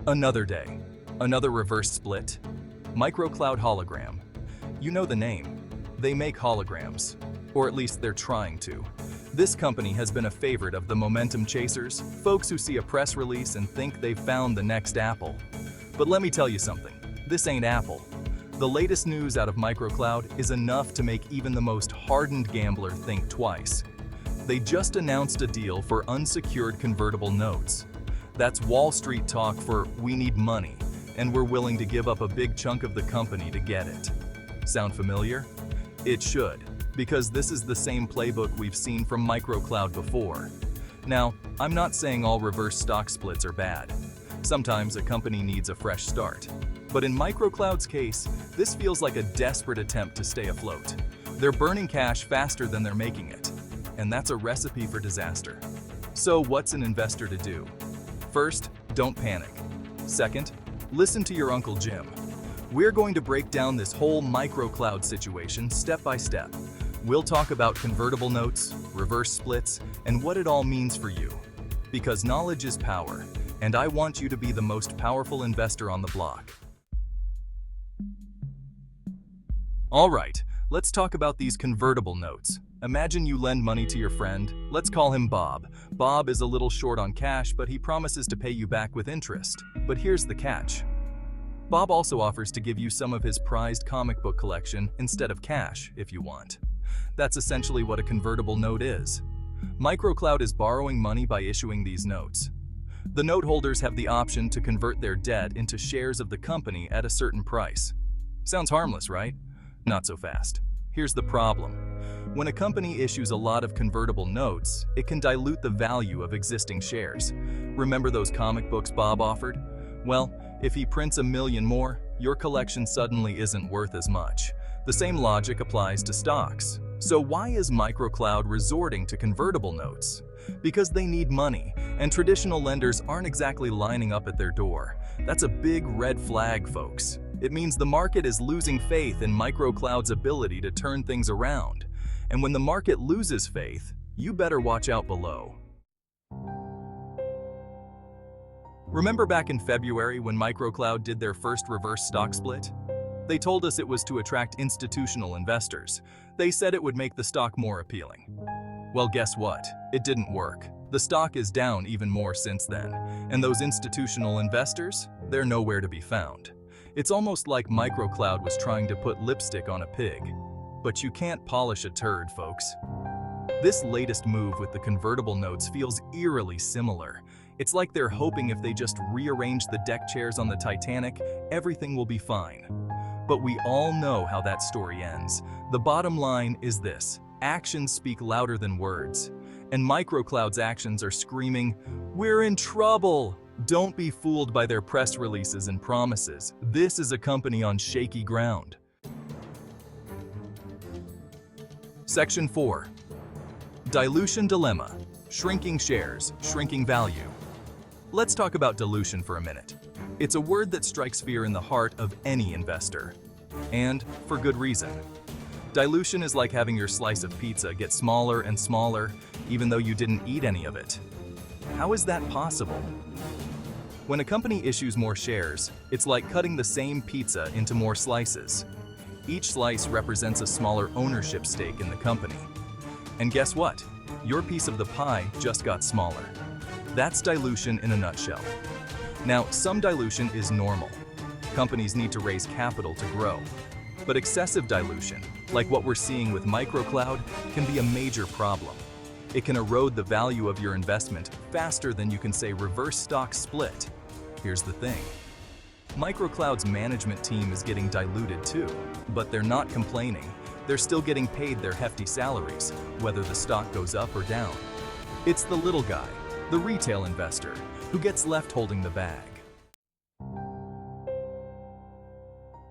Another day, another reverse split. Microcloud hologram. You know the name. They make holograms, or at least they're trying to. This company has been a favorite of the momentum chasers, folks who see a press release and think they've found the next Apple. But let me tell you something, this ain't Apple. The latest news out of Microcloud is enough to make even the most hardened gambler think twice. They just announced a deal for unsecured convertible notes. That's Wall Street talk for "we need money, and we're willing to give up a big chunk of the company to get it." Sound familiar? It should, because this is the same playbook we've seen from Microcloud before. Now, I'm not saying all reverse stock splits are bad. Sometimes a company needs a fresh start. But in Microcloud's case, this feels like a desperate attempt to stay afloat. They're burning cash faster than they're making it, and that's a recipe for disaster. So what's an investor to do? First, don't panic. Second, listen to your Uncle Jim. We're going to break down this whole Microcloud situation step by step. We'll talk about convertible notes, reverse splits, and what it all means for you. Because knowledge is power, and I want you to be the most powerful investor on the block. All right, let's talk about these convertible notes. Imagine you lend money to your friend. Let's call him Bob. Bob is a little short on cash, but he promises to pay you back with interest. But here's the catch. Bob also offers to give you some of his prized comic book collection instead of cash, if you want. That's essentially what a convertible note is. Microcloud is borrowing money by issuing these notes. The note holders have the option to convert their debt into shares of the company at a certain price. Sounds harmless, right? Not so fast. Here's the problem. When a company issues a lot of convertible notes, it can dilute the value of existing shares. Remember those comic books Bob offered? Well, if he prints 1 million more, your collection suddenly isn't worth as much. The same logic applies to stocks. So why is Microcloud resorting to convertible notes? Because they need money, and traditional lenders aren't exactly lining up at their door. That's a big red flag, folks. It means the market is losing faith in Microcloud's ability to turn things around. And when the market loses faith, you better watch out below. Remember back in February when Microcloud did their first reverse stock split? They told us it was to attract institutional investors. They said it would make the stock more appealing. Well, guess what? It didn't work. The stock is down even more since then. And those institutional investors, they're nowhere to be found. It's almost like Microcloud was trying to put lipstick on a pig. But you can't polish a turd, folks. This latest move with the convertible notes feels eerily similar. It's like they're hoping if they just rearrange the deck chairs on the Titanic, everything will be fine. But we all know how that story ends. The bottom line is this: actions speak louder than words. And Microcloud's actions are screaming, "We're in trouble!" Don't be fooled by their press releases and promises. This is a company on shaky ground. Section 4. Dilution Dilemma. Shrinking shares, shrinking value. Let's talk about dilution for a minute. It's a word that strikes fear in the heart of any investor. And for good reason. Dilution is like having your slice of pizza get smaller and smaller, even though you didn't eat any of it. How is that possible? When a company issues more shares, it's like cutting the same pizza into more slices. Each slice represents a smaller ownership stake in the company. And guess what? Your piece of the pie just got smaller. That's dilution in a nutshell. Now, some dilution is normal. Companies need to raise capital to grow. But excessive dilution, like what we're seeing with Microcloud, can be a major problem. It can erode the value of your investment faster than you can say reverse stock split. Here's the thing. Microcloud's management team is getting diluted too, but they're not complaining. They're still getting paid their hefty salaries, whether the stock goes up or down. It's the little guy, the retail investor, who gets left holding the bag.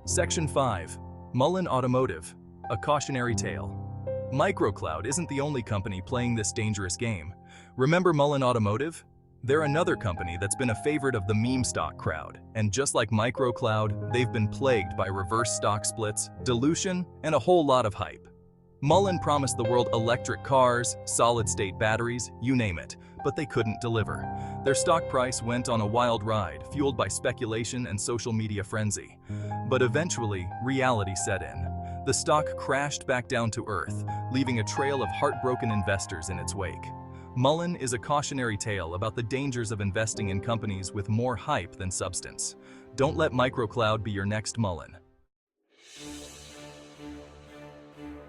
Section 5. Muln Automotive, a cautionary tale. Microcloud isn't the only company playing this dangerous game. Remember Muln Automotive? They're another company that's been a favorite of the meme stock crowd, and just like Microcloud, they've been plagued by reverse stock splits, dilution, and a whole lot of hype. Muln promised the world electric cars, solid-state batteries, you name it, but they couldn't deliver. Their stock price went on a wild ride, fueled by speculation and social media frenzy. But eventually, reality set in. The stock crashed back down to earth, leaving a trail of heartbroken investors in its wake. Muln is a cautionary tale about the dangers of investing in companies with more hype than substance. Don't let microcloud be your next Muln.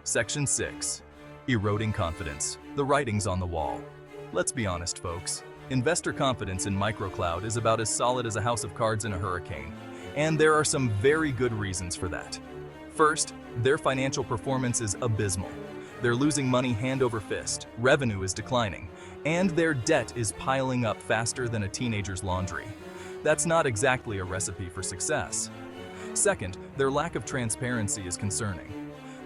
Section 6. Eroding confidence. The writing's on the wall. Let's be honest, folks. Investor confidence in microcloud is about as solid as a house of cards in a hurricane. And there are some very good reasons for that. First, their financial performance is abysmal. They're losing money hand over fist, revenue is declining, and their debt is piling up faster than a teenager's laundry. That's not exactly a recipe for success. Second, their lack of transparency is concerning.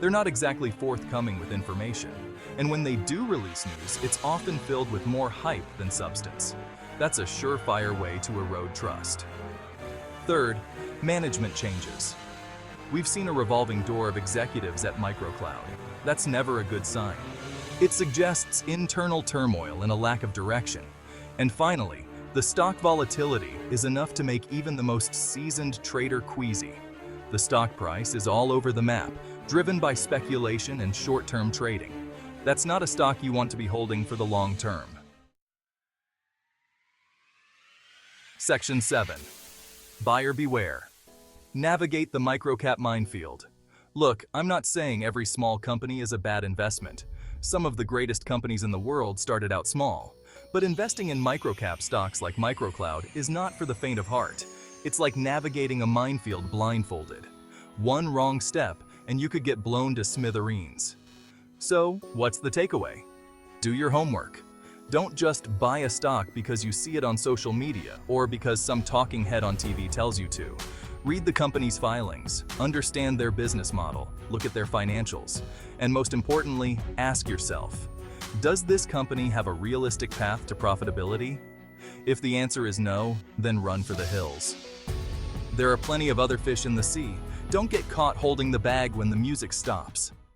They're not exactly forthcoming with information, and when they do release news, it's often filled with more hype than substance. That's a surefire way to erode trust. Third, management changes. We've seen a revolving door of executives at microcloud. That's never a good sign. It suggests internal turmoil and a lack of direction. And finally, the stock volatility is enough to make even the most seasoned trader queasy. The stock price is all over the map, driven by speculation and short-term trading. That's not a stock you want to be holding for the long term. Section 7. Buyer beware. Navigate the microcap minefield. Look, I'm not saying every small company is a bad investment. Some of the greatest companies in the world started out small. But investing in microcap stocks like microcloud is not for the faint of heart. It's like navigating a minefield blindfolded. One wrong step, and you could get blown to smithereens. So, what's the takeaway? Do your homework. Don't just buy a stock because you see it on social media or because some talking head on TV tells you to. Read the company's filings, understand their business model, look at their financials, and most importantly, ask yourself, does this company have a realistic path to profitability? If the answer is no, then run for the hills. There are plenty of other fish in the sea. Don't get caught holding the bag when the music stops.